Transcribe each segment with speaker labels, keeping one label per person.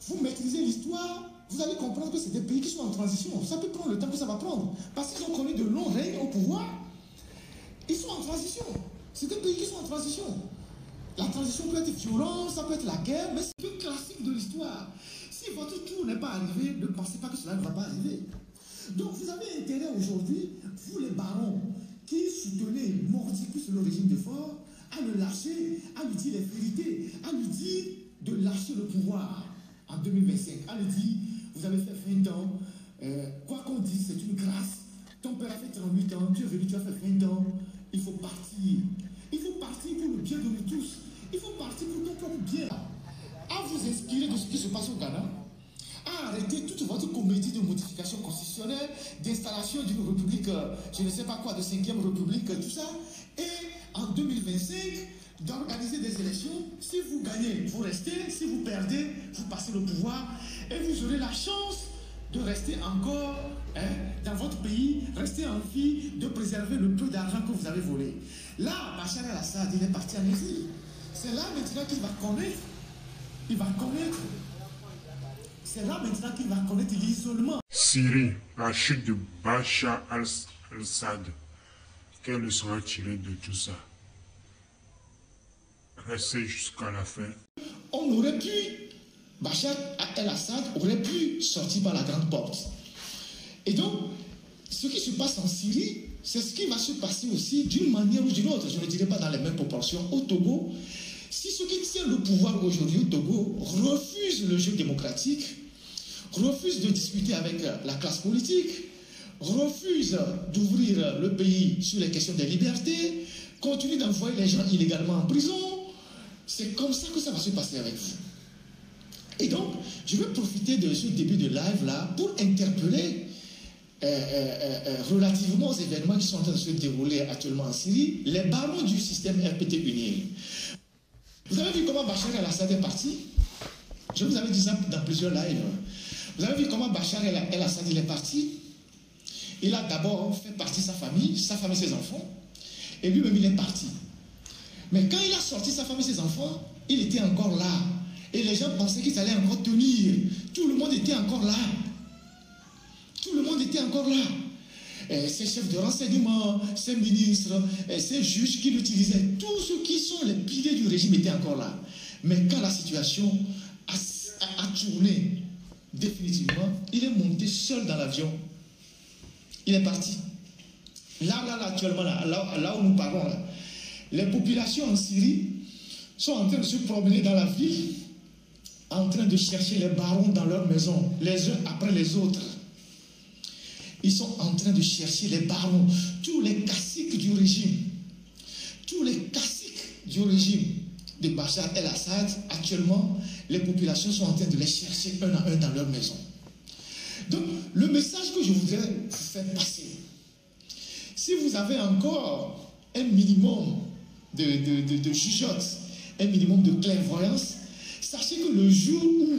Speaker 1: vous maîtrisez l'histoire, vous allez comprendre que c'est des pays qui sont en transition. Ça peut prendre le temps que ça va prendre. Parce qu'ils ont connu de longs règnes au pouvoir. Ils sont en transition. C'est des pays qui sont en transition. La transition peut être violente, ça peut être la guerre, mais c'est le classique de l'histoire. Si votre tour n'est pas arrivé, ne pensez pas que cela ne va pas arriver. Donc vous avez intérêt aujourd'hui, vous les barons, qui soutenez mordicus le régime de Faure, à le lâcher, à lui dire les vérités, à lui dire de lâcher le pouvoir en 2025, à lui dire, vous avez fait 20 ans, quoi qu'on dise, c'est une grâce. Ton père a fait 38 ans, tu es venu, tu as fait 20 ans, il faut partir. Il faut partir pour le bien de nous tous. Il faut partir pour ton propre bien. À vous inspirer de ce qui se passe au Ghana, à arrêter toute votre comédie de modification constitutionnelle, d'installation d'une république, je ne sais pas quoi, de 5e république, tout ça, et en 2025, d'organiser des élections. Si vous gagnez, vous restez. Si vous perdez, vous passez le pouvoir. Et vous aurez la chance de rester encore dans votre pays, rester en vie, de préserver le peu d'argent que vous avez volé. Là, Bachar el-Assad, il est parti en exil. C'est là maintenant qu'il va connaître. Il va connaître. C'est là maintenant qu'il va connaître l'isolement.
Speaker 2: Syrie, la chute de Bachar el-Assad. Quelle leçon à tirer de tout ça? Restez jusqu'à la fin.
Speaker 1: On aurait pu, Bachar el-Assad aurait pu sortir par la grande porte. Et donc, ce qui se passe en Syrie, c'est ce qui va se passer aussi d'une manière ou d'une autre. Je ne dirais pas dans les mêmes proportions. Au Togo, si ceux qui tiennent le pouvoir aujourd'hui au Togo refusent le jeu démocratique, refusent de discuter avec la classe politique, refusent d'ouvrir le pays sur les questions des libertés, continuent d'envoyer les gens illégalement en prison, c'est comme ça que ça va se passer avec vous. Et donc, je vais profiter de ce début de live-là pour interpeller relativement aux événements qui sont en train de se dérouler actuellement en Syrie, les barons du système RPT UNIL. Vous avez vu comment Bachar el-Assad est parti? Je vous avais dit ça dans plusieurs lives. Vous avez vu comment Bachar el-Assad il est parti? Il a d'abord fait partir sa famille, ses enfants, et lui-même il est parti. Mais quand il a sorti sa famille, ses enfants, il était encore là. Et les gens pensaient qu'ils allaient encore tenir. Tout le monde était encore là. Tout le monde était encore là. Ces chefs de renseignement, ces ministres, ces juges qui l'utilisaient, tous ceux qui sont les piliers du régime étaient encore là. Mais quand la situation a tourné définitivement, il est monté seul dans l'avion. Il est parti. Là, actuellement, là où nous parlons, là, les populations en Syrie sont en train de se promener dans la ville, en train de chercher les barons dans leurs maisons, les uns après les autres. Ils sont en train de chercher les barons, tous les caciques du régime. Tous les caciques du régime de Bachar el-Assad, actuellement, les populations sont en train de les chercher un à un dans leurs maisons. Donc, le message que je voudrais vous faire passer, si vous avez encore un minimum de jugeote, un minimum de clairvoyance, sachez que le jour où,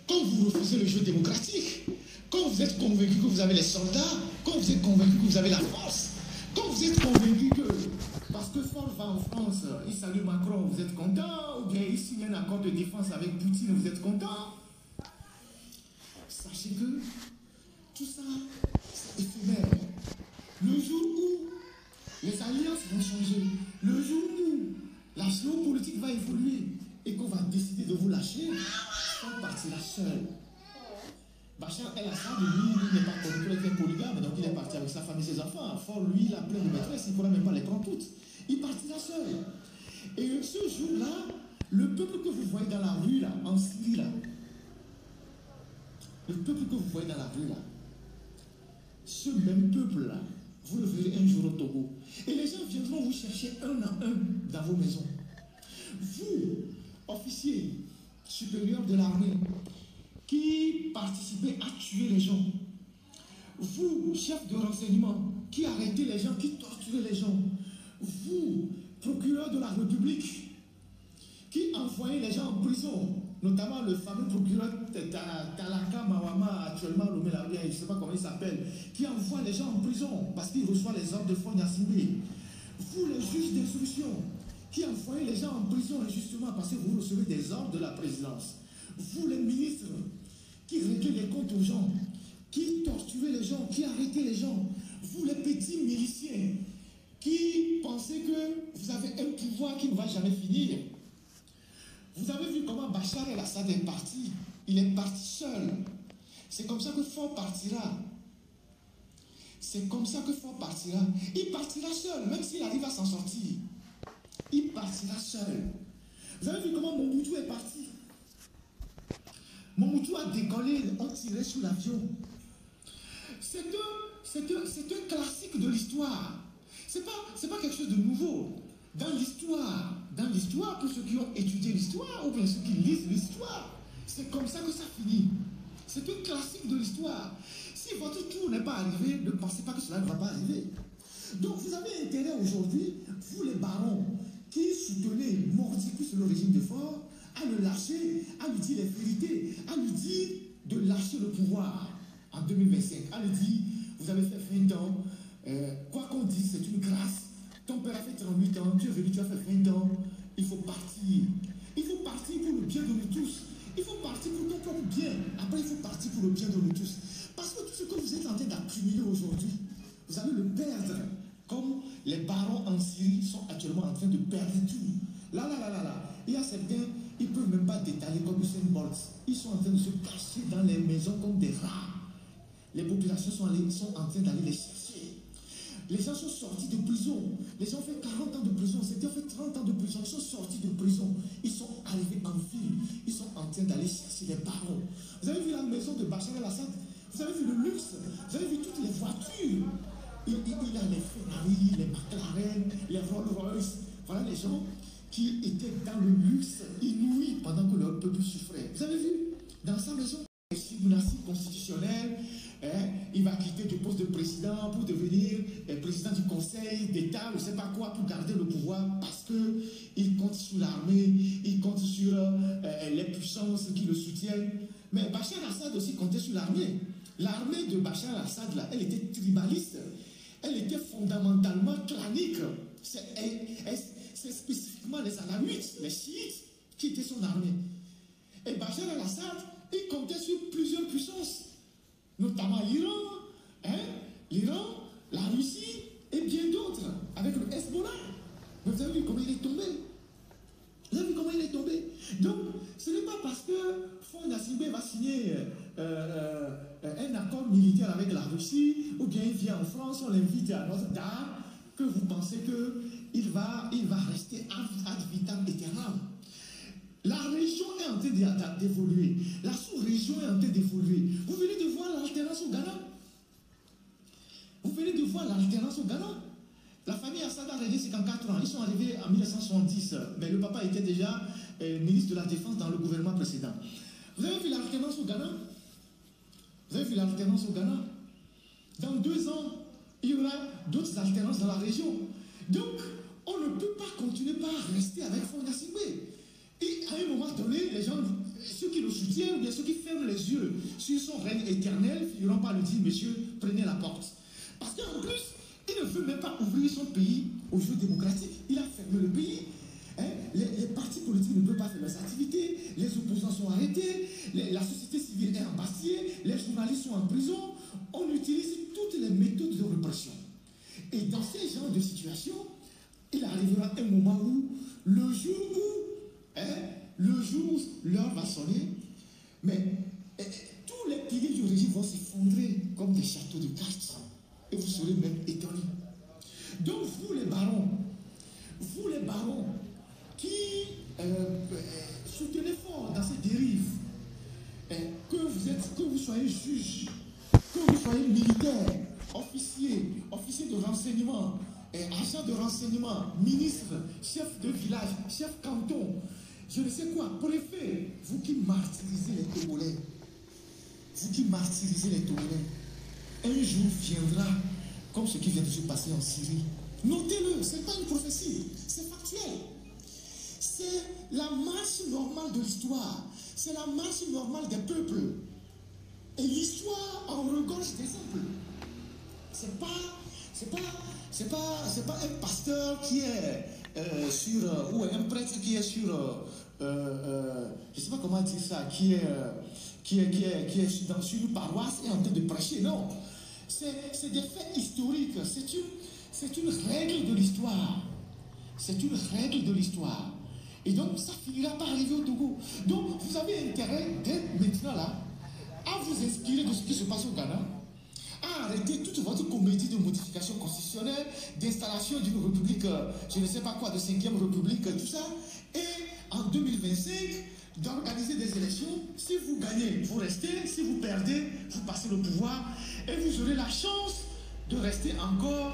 Speaker 1: quand vous refusez le jeu démocratique, quand vous êtes convaincu que vous avez les soldats, quand vous êtes convaincu que vous avez la force, quand vous êtes convaincu que, parce que Faure va en France, il salue Macron, vous êtes content, ou bien il signe un accord de défense avec Poutine, vous êtes content, sachez que tout ça, c'est éphémère. Le jour où les alliances vont changer, le jour où la géopolitique va évoluer et qu'on va décider de vous lâcher, on partira seul. Bachar el-Assad, lui, n'est pas connu pour être polygame, donc il est parti avec sa famille et ses enfants. Faure, lui, il a plein de maîtresses, il ne pourra même pas les prendre toutes. Il partira seul. Et ce jour-là, le peuple que vous voyez dans la rue, là, en Syrie, là, le peuple que vous voyez dans la rue, là, ce même peuple-là, vous le verrez un jour au Togo. Et les gens viendront vous chercher un à un dans vos maisons. Vous, officiers supérieurs de l'armée, qui participez à tuer les gens. Vous, chefs de renseignement, qui arrêtez les gens, qui torturez les gens. Vous, procureur de la République, qui envoyez les gens en prison, notamment le fameux procureur Talaka Mawama, actuellement nommé là, je ne sais pas comment il s'appelle, qui envoie les gens en prison parce qu'il reçoit les ordres de Faure Gnassingbé. Vous, les juges d'instruction, qui envoyez les gens en prison injustement parce que vous recevez des ordres de la présidence. vous les ministres qui réglaient les comptes aux gens, qui torturaient les gens, qui arrêtaient les gens, vous les petits miliciens qui pensez que vous avez un pouvoir qui ne va jamais finir. Vous avez vu comment Bachar el-Assad est parti. Il est parti seul. C'est comme ça que Faure partira. C'est comme ça que Faure partira. Il partira seul, même s'il arrive à s'en sortir. Il partira seul. Vous avez vu comment Mobutu est parti? Mobutu a décollé, on tirait sur l'avion. C'est un classique de l'histoire. C'est pas quelque chose de nouveau. Dans l'histoire, pour ceux qui ont étudié l'histoire, ou bien ceux qui lisent l'histoire, c'est comme ça que ça finit. C'est un classique de l'histoire. Si votre tour n'est pas arrivé, ne pensez pas que cela ne va pas arriver. Donc vous avez intérêt aujourd'hui, vous les barons, qui soutenez Mordicus, le régime de Faure, à le lâcher, à lui dire les vérités, à lui dire de lâcher le pouvoir en 2025, à lui dire, vous avez fait 20 ans, quoi qu'on dise, c'est une grâce. Ton père a fait 38 ans, tu es venu, tu as fait 20 ans, il faut partir. Il faut partir pour le bien de nous tous. Il faut partir pour ton propre bien. Après, il faut partir pour le bien de nous tous. Parce que tout ce que vous êtes en train d'accumuler aujourd'hui, vous allez le perdre. Comme les barons en Syrie sont actuellement en train de perdre tout. Là. Il y a certains, ils ne peuvent même pas détailler comme Usain Bolt. Ils sont en train de se cacher dans les maisons comme des rats. Les populations sont en train d'aller les chercher. Les gens sont sortis de prison. Les gens ont fait 40 ans de prison. Certains ont fait 30 ans de prison. Ils sont sortis de prison. Ils sont arrivés en ville. Ils sont en train d'aller chercher les barons. Vous avez vu la maison de Bachar el-Assad? Vous avez vu le luxe? Vous avez vu toutes les voitures? Il a les Ferrari, les McLaren, les Rolls-Royce. Voilà les gens qui étaient dans le luxe inouï pendant que leur peuple souffrait. Vous avez vu? Dans sa maison, le monarchie constitutionnelle, il va quitter du poste de président pour devenir président du conseil d'État, je ne sais pas quoi, pour garder le pouvoir parce qu'il compte sur l'armée, il compte sur les puissances qui le soutiennent. Mais Bachar el-Assad aussi comptait sur l'armée. L'armée de Bachar el-Assad, là, elle était tribaliste, elle était fondamentalement clanique. C'est spécifiquement les Alaouites, les chiites, qui étaient son armée. Et Bachar el-Assad, il comptait sur plusieurs puissances, notamment l'Iran, la Russie et bien d'autres, avec le Hezbollah. Vous avez vu comment il est tombé? Vous avez vu comment il est tombé? Donc, ce n'est pas parce que Faure Gnassingbé va signer un accord militaire avec la Russie, ou bien il vient en France, on l'invite à Notre-Dame, que vous pensez qu'il va rester ad vitam aeternam. La région est en train d'évoluer. La sous-région est en train d'évoluer. Vous venez de voir l'alternance au Ghana. Vous venez de voir l'alternance au Ghana. La famille Assad a régné 54 ans. Ils sont arrivés en 1970. Mais le papa était déjà ministre de la Défense dans le gouvernement précédent. Vous avez vu l'alternance au Ghana? Vous avez vu l'alternance au Ghana? Dans 2 ans, il y aura d'autres alternances dans la région. Donc, on ne peut pas continuer par rester avec Faure Gnassingbé. Et à un moment donné, les gens, ceux qui le soutiennent, ou bien ceux qui ferment les yeux sur son règne éternel, ils n'iront pas lui dire, monsieur, prenez la porte. Parce qu'en plus, il ne veut même pas ouvrir son pays aux jeux démocratiques. Il a fermé le pays. Les partis politiques ne peuvent pas faire leurs activités. Les opposants sont arrêtés. La société civile est embastillée. Les journalistes sont en prison. On utilise toutes les méthodes de répression. Et dans ces genres de situations, il arrivera un moment où, le jour où l'heure va sonner, mais tous les piliers du régime vont s'effondrer comme des châteaux de cartes. Et vous serez même étonnés. Donc vous les barons qui soutenez fort dans ces dérives, que vous soyez juge, que vous soyez militaire, officier de renseignement, agent de renseignement, ministre, chef de village, chef canton, je ne sais quoi, préfet, vous qui martyrisez les Togolais, un jour viendra comme ce qui vient de se passer en Syrie. Notez-le, ce n'est pas une prophétie, c'est factuel. C'est la marche normale de l'histoire, c'est la marche normale des peuples. Et l'histoire en regorge d'exemples. C'est pas un pasteur qui est ou un prêtre qui est sur je ne sais pas comment dire ça, qui est sur une paroisse et en train de prêcher. Non. C'est des faits historiques. C'est une règle de l'histoire. C'est une règle de l'histoire. Et donc, ça finira par arriver au Togo. Donc, vous avez intérêt d'être maintenant là, à vous inspirer de ce qui se passe au Ghana, à arrêter toute votre comédie de modification constitutionnelle, d'installation d'une république, je ne sais pas quoi, de 5e république, tout ça, et en 2025, d'organiser des élections. Si vous gagnez, vous restez. Si vous perdez, vous passez le pouvoir. Et vous aurez la chance de rester encore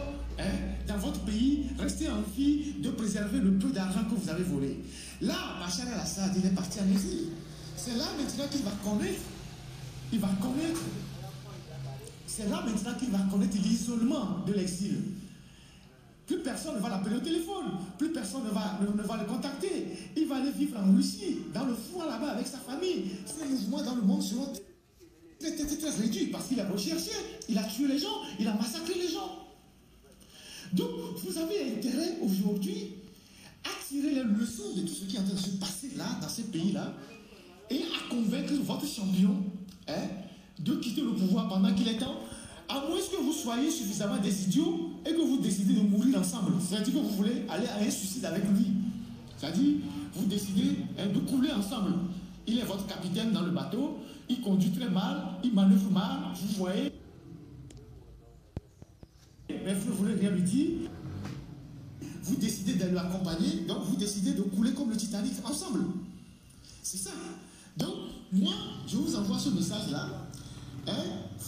Speaker 1: dans votre pays, rester en vie, de préserver le peu d'argent que vous avez volé. Là, Bachar el-Assad, il est parti en exil. C'est là maintenant qu'il va connaître. Il va connaître. C'est là maintenant qu'il va connaître l'isolement de l'exil. Plus personne ne va l'appeler au téléphone, plus personne ne va le contacter. Il va aller vivre en Russie, dans le froid là-bas avec sa famille. Ces mouvements dans le monde seront très réduits parce qu'il a recherché, il a tué les gens, il a massacré les gens. Donc, vous avez intérêt aujourd'hui à tirer les leçons de tout ce qui est en train de se passer là, dans ces pays-là, et à convaincre votre champion de quitter le pouvoir pendant qu'il est temps, à moins que vous soyez suffisamment des idiots et que vous décidez de mourir ensemble. C'est-à-dire que vous voulez aller à un suicide avec lui. C'est-à-dire, vous décidez de couler ensemble. Il est votre capitaine dans le bateau, il conduit très mal, il manœuvre mal, vous voyez. Mais vous ne voulez rien lui dire. Vous décidez de l'accompagner, donc vous décidez de couler comme le Titanic ensemble. C'est ça. Donc, moi, je vous envoie ce message-là.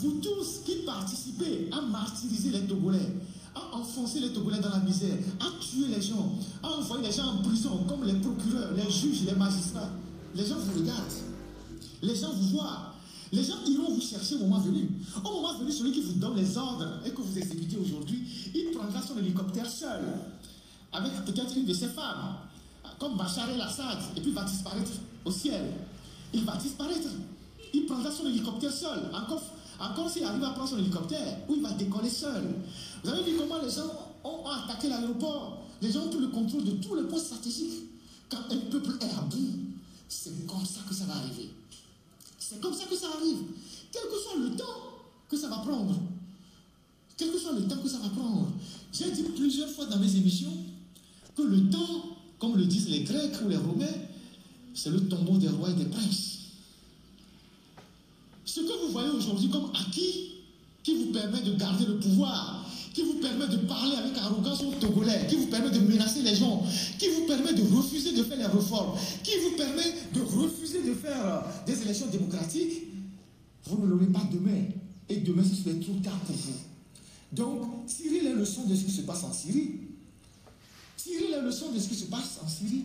Speaker 1: Vous tous qui participez à martyriser les Togolais, à enfoncer les Togolais dans la misère, à tuer les gens, à envoyer les gens en prison, comme les procureurs, les juges, les magistrats, les gens vous regardent. Les gens vous voient. Les gens iront vous chercher au moment venu. Au moment venu, celui qui vous donne les ordres et que vous exécutez aujourd'hui, il prendra son hélicoptère seul, avec peut-être une de ses femmes, comme Bachar el-Assad, et puis il va disparaître au ciel. Il va disparaître. Il prendra son hélicoptère seul. Encore s'il arrive à prendre son hélicoptère, où il va décoller seul. Vous avez vu comment les gens ont attaqué l'aéroport. Les gens ont pris le contrôle de tous les points stratégiques. Quand un peuple est à bout, c'est comme ça que ça va arriver. C'est comme ça que ça arrive. Quel que soit le temps que ça va prendre. Quel que soit le temps que ça va prendre. J'ai dit plusieurs fois dans mes émissions que le temps, comme le disent les Grecs ou les Romains, c'est le tombeau des rois et des princes. Ce que vous voyez aujourd'hui comme acquis, qui vous permet de garder le pouvoir, qui vous permet de parler avec arrogance aux Togolais, qui vous permet de menacer les gens, qui vous permet de refuser de faire les réformes, qui vous permet de refuser de faire des élections démocratiques, vous ne l'aurez pas demain. Et demain, ce serait trop tard pour vous. Donc, tirez les leçons de ce qui se passe en Syrie. Tirez les leçons de ce qui se passe en Syrie.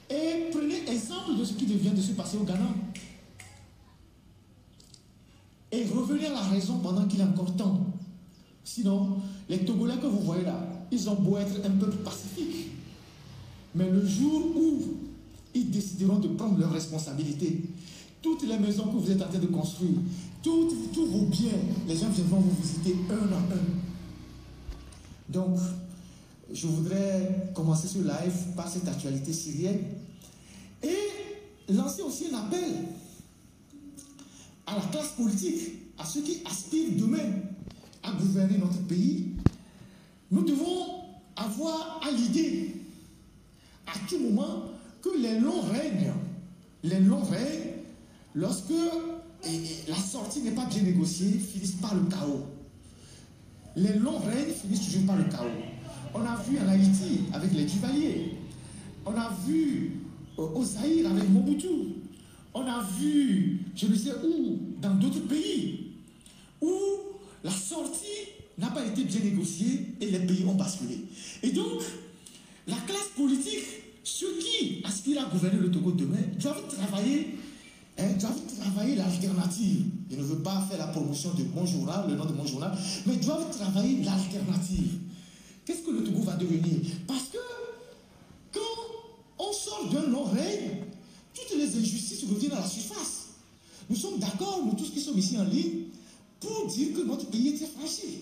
Speaker 1: Et prenez exemple de ce qui vient de se passer au Ghana. Et revenez à la raison pendant qu'il est encore temps. Sinon, les Togolais que vous voyez là, ils ont beau être un peuple pacifique. Mais le jour où ils décideront de prendre leurs responsabilités, toutes les maisons que vous êtes en train de construire, tous vos biens, les gens viendront vous visiter un à un. Donc, je voudrais commencer ce live par cette actualité syrienne et lancer aussi un appel à la classe politique, à ceux qui aspirent demain à gouverner notre pays. Nous devons avoir à l'idée à tout moment que les longs règnent, lorsque la sortie n'est pas bien négociée, finissent par le chaos. Les longs règnes finissent toujours par le chaos. On a vu en Haïti avec les Duvaliers, on a vu au Zaïre avec Mobutu, on a vu, je ne sais où, dans d'autres pays, où la sortie n'a pas été bien négociée et les pays ont basculé. Et donc, la classe politique, ceux qui aspirent à gouverner le Togo demain, doivent travailler l'alternative. Je ne veux pas faire la promotion de mon journal, le nom de mon journal, mais doivent travailler l'alternative. Qu'est-ce que le Togo va devenir? Parce que quand on sort d'un long règne, toutes les injustices reviennent à la surface. Nous sommes d'accord, nous tous qui sommes ici en ligne, pour dire que notre pays est très fragile.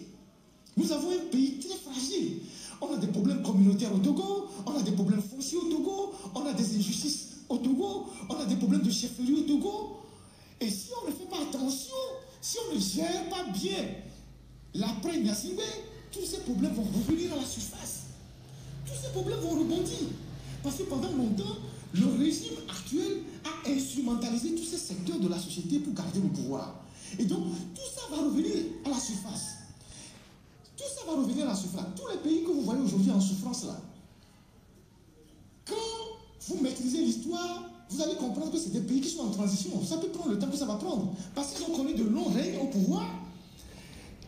Speaker 1: Nous avons un pays très fragile. On a des problèmes communautaires au Togo, on a des problèmes fonciers au Togo, on a des injustices au Togo, on a des problèmes de chefferie au Togo. Et si on ne fait pas attention, si on ne gère pas bien l'après Gnassingbé, tous ces problèmes vont revenir à la surface. Tous ces problèmes vont rebondir. Parce que pendant longtemps, le régime actuel a instrumentalisé tous ces secteurs de la société pour garder le pouvoir. Et donc, tout ça va revenir à la surface. Tout ça va revenir à la surface. Tous les pays que vous voyez aujourd'hui en souffrance là, quand vous maîtrisez l'histoire, vous allez comprendre que c'est des pays qui sont en transition. Ça peut prendre le temps que ça va prendre. Parce qu'ils ont connu de longs règnes au pouvoir.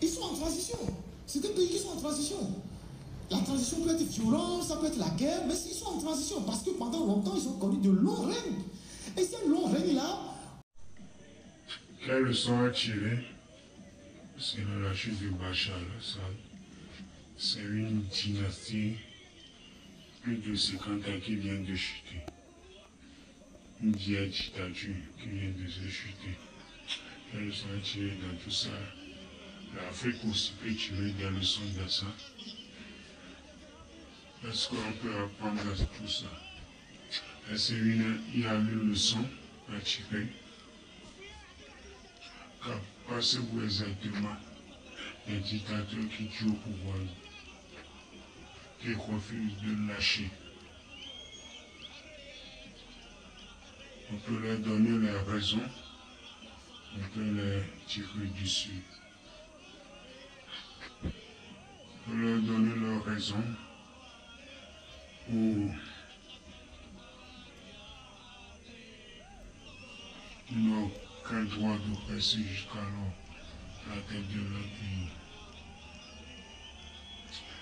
Speaker 1: Ils sont en transition. C'est des pays qui sont en transition. La transition peut être violente, ça peut être la guerre, mais ils sont en transition parce que pendant longtemps, ils ont connu de longs règnes. Et ces longs règnes-là...
Speaker 2: Quelle leçon à tirer? C'est la chute de Bachar al-Assad. C'est une dynastie plus de 50 ans qui vient de chuter. Une vieille dictature qui vient de se chuter. Quelle leçon à tirer dans tout ça? L'Afrique aussi peut tirer des leçons de ça. Est-ce qu'on peut apprendre à tout ça? Est-ce qu'il y a une leçon à tirer? Pensez-vous exactement des dictateurs qui tuent au pouvoir, qui refusent de lâcher? On peut leur donner les raisons, on peut les tirer dessus. On peut leur donner leurs raisons pour ils n'ont qu'un droit de rester jusqu'alors à la tête de leur pays.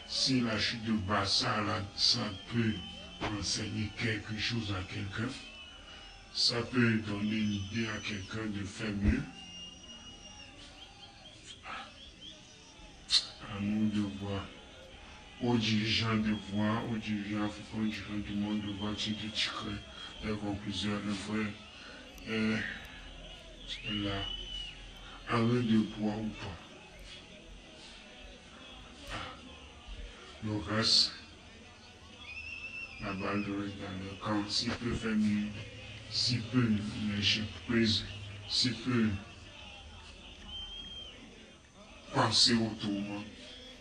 Speaker 2: Si la chute de Bachar al-Assad peut enseigner quelque chose à quelqu'un, ça peut donner l'idée à quelqu'un de faire mieux. À nous de voir, aux dirigeants de voir, aux dirigeants africains, aux dirigeants du monde de voir si de tirer des conclusions, le vrai là, arrêt de bois ou pas. Le reste, la balle de reste dans le camp, s'il peut faire mieux, s'il peut lâcher prise, s'il peut penser autrement,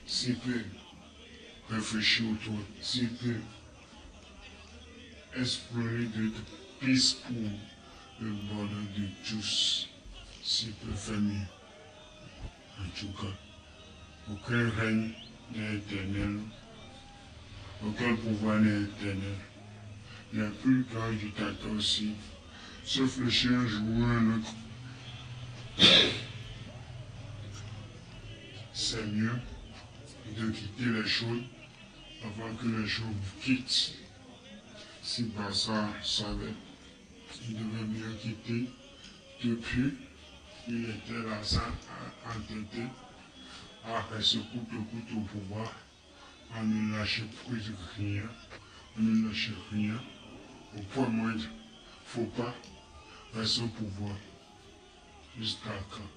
Speaker 2: s'il peut réfléchir autour, s'il peut explorer d'autres pistes pour le bonheur de tous, s'il peut faire mieux. En tout cas, aucun règne n'est éternel, aucun pouvoir n'est éternel. Il y a plus qu'un dictateur aussi, se fléchir un jour ou un autre. C'est mieux de quitter les choses avant que les choses vous quittent. Si Bachar savait, il devait mieux quitter depuis il était là entêté à rester coûte au pouvoir, à ne lâcher prise rien, à ne lâcher rien. Au point moindre, il ne faut pas rester au pouvoir jusqu'à quand.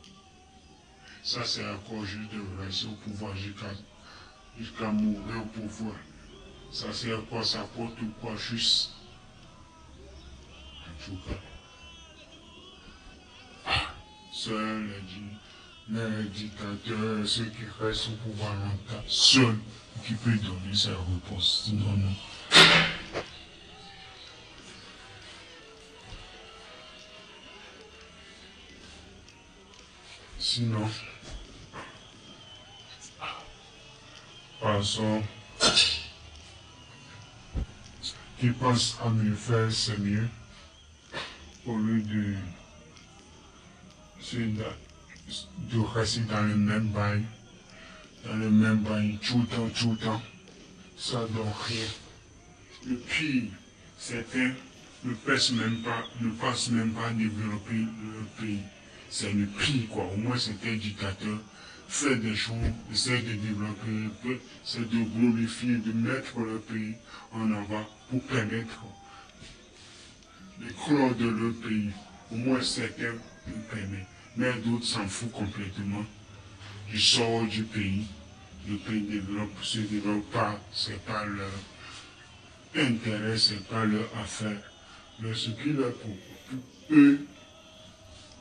Speaker 2: Ça c'est encore juste de rester au pouvoir jusqu'à mourir au pouvoir. Ça c'est quoi, ça porte ou quoi juste. En tout cas. Seuls les dictateurs, ceux qui restent au pouvoir longtemps, seuls qui peuvent donner sa réponse. Sinon, non. Sinon, passons. Qui pense à mieux faire, c'est mieux. Au lieu de rester dans le même bail, tout le temps, ça donne rien. Le pire, certains ne pensent même pas à développer le pays. C'est le pire quoi. Au moins certains dictateurs font des choses, essaient de développer le pays, c'est de glorifier, de mettre le pays en avant pour permettre l'éclore de leur pays. Au moins certains le permettent. Mais d'autres s'en foutent complètement. Ils sortent du pays. Le pays se développe pas. C'est pas leur intérêt, c'est pas leur affaire. Mais ce qu'il a pour eux,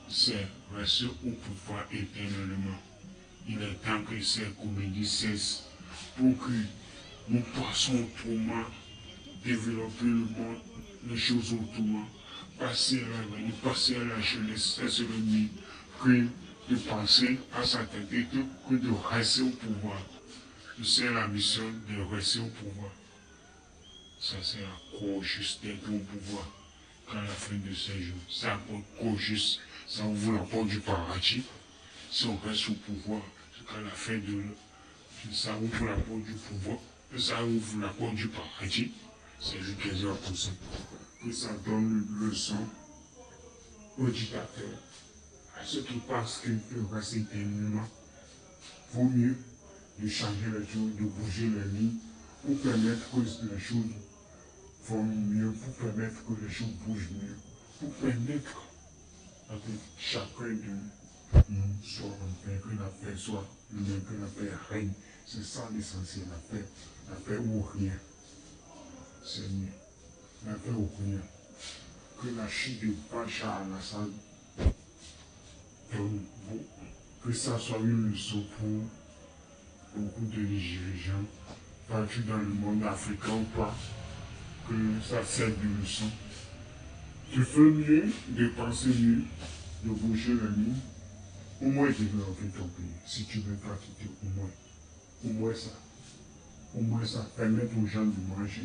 Speaker 2: c'est rester au pouvoir éternellement. Il est temps que ces comédies cessent pour que nous passions autrement, développer le monde, les choses autrement, passer à l'avenir, passer à la jeunesse, ça serait mieux que de penser à sa tête que de rester au pouvoir. C'est la mission de rester au pouvoir. Ça c'est encore juste d'être au pouvoir qu'à la fin de ces jours. C'est encore juste, ça ouvre la porte du paradis. Si on reste au pouvoir, c'est qu'à la fin de ça ouvre la porte du pouvoir, ça ouvre la porte du paradis. C'est lui qui est pour ça. Que ça donne une leçon aux dictateurs, à ceux qui pensent qu'ils peuvent rester éternellement. Vaut mieux de changer les choses, de bouger les lignes pour permettre que les choses vont mieux, pour permettre que les choses bougent mieux, pour permettre à que chacun de nous soit en paix, que la paix soit humaine, que la paix règne. C'est ça l'essentiel, la paix ou rien. C'est mieux. La paix ou rien. Que la chute de Bachar al-Assad donne, que ça soit une leçon pour beaucoup de dirigeants, partout dans le monde africain ou pas, que ça serve de leçon. Tu fais mieux, de penser mieux, de bouger la ligne, au moins développer ton pays, si tu veux pas quitter, au moins ça, permettre aux gens de manger,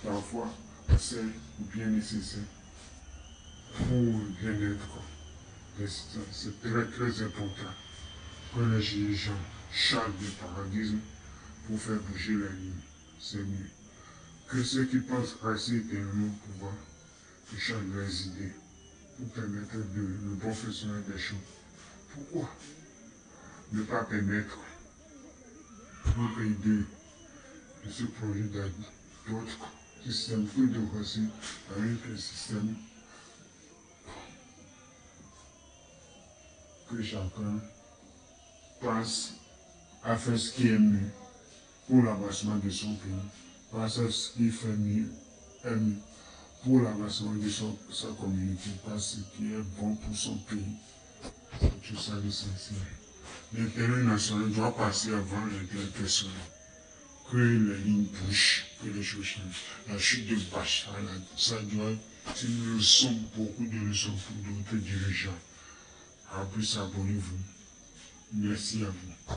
Speaker 2: parfois c'est bien nécessaire pour le bien-être. C'est très très important que les dirigeants changent de paradigme pour faire bouger la ligne, c'est mieux. Que ceux qui pensent rester éternellement au pouvoir, qu'ils changent leurs idées pour permettre le bon fonctionnement des choses. Pourquoi ne pas permettre au pays de se projet d'autres systèmes que de rester avec un système que chacun pense à faire ce qui est mieux pour l'avancement de son pays, pense à ce qui fait mieux, pour l'avancement de sa communauté, pas ce qui est bon pour son pays. C'est tout ça l'essentiel. L'intérêt national doit passer avant l'intérêt personnel. Que les lignes bougent, que les choses changent. La chute de Bachar, ça doit être une leçon, beaucoup de leçons pour d'autres dirigeants. À plus, abonnez-vous. Merci à vous.